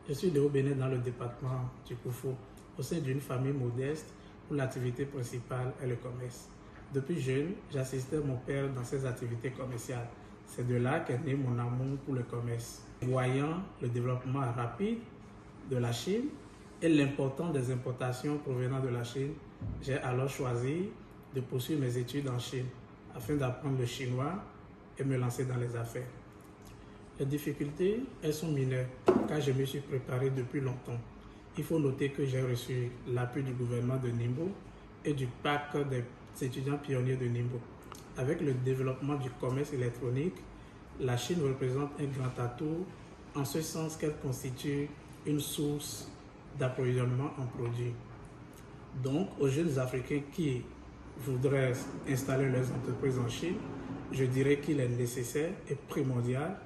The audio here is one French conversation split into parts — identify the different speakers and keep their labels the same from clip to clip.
Speaker 1: Je suis né au Bénin dans le département du Koufou, au sein d'une famille modeste où l'activité principale est le commerce. Depuis jeune, j'assistais mon père dans ses activités commerciales. C'est de là qu'est né mon amour pour le commerce. Voyant le développement rapide de la Chine et l'importance des importations provenant de la Chine, j'ai alors choisi de poursuivre mes études en Chine afin d'apprendre le chinois et me lancer dans les affaires. Les difficultés, elles sont mineures car je me suis préparé depuis longtemps. Il faut noter que j'ai reçu l'appui du gouvernement de Ningbo et du pacte des étudiants pionniers de Ningbo. Avec le développement du commerce électronique, la Chine représente un grand atout en ce sens qu'elle constitue une source d'approvisionnement en produits. Donc, aux jeunes Africains qui voudraient installer leurs entreprises en Chine, je dirais qu'il est nécessaire et primordial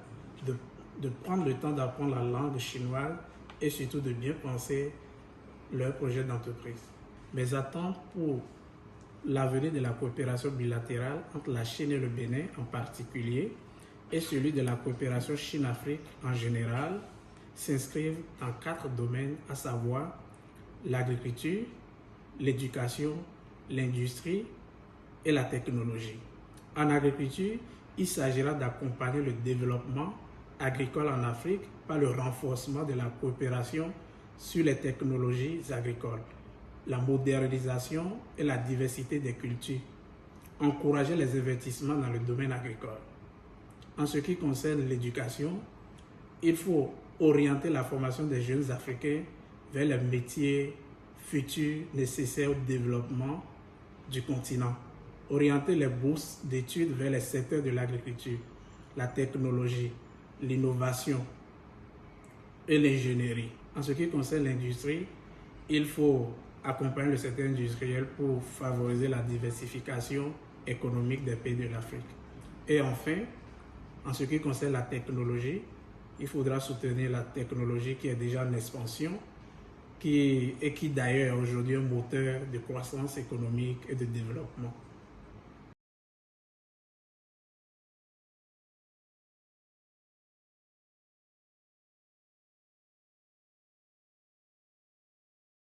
Speaker 1: de prendre le temps d'apprendre la langue chinoise et surtout de bien penser leur projet d'entreprise. Mes attentes pour l'avenir de la coopération bilatérale entre la Chine et le Bénin en particulier et celui de la coopération Chine-Afrique en général s'inscrivent dans 4 domaines, à savoir l'agriculture, l'éducation, l'industrie et la technologie. En agriculture, il s'agira d'accompagner le développement agricole en Afrique par le renforcement de la coopération sur les technologies agricoles, la modernisation et la diversité des cultures, encourager les investissements dans le domaine agricole. En ce qui concerne l'éducation, il faut orienter la formation des jeunes Africains vers les métiers futurs nécessaires au développement du continent. Orienter les bourses d'études vers les secteurs de l'agriculture, la technologie, l'innovation et l'ingénierie. En ce qui concerne l'industrie, il faut accompagner le secteur industriel pour favoriser la diversification économique des pays de l'Afrique. Et enfin, en ce qui concerne la technologie, il faudra soutenir la technologie qui est déjà en expansion et qui d'ailleurs est aujourd'hui un moteur de croissance économique et de développement.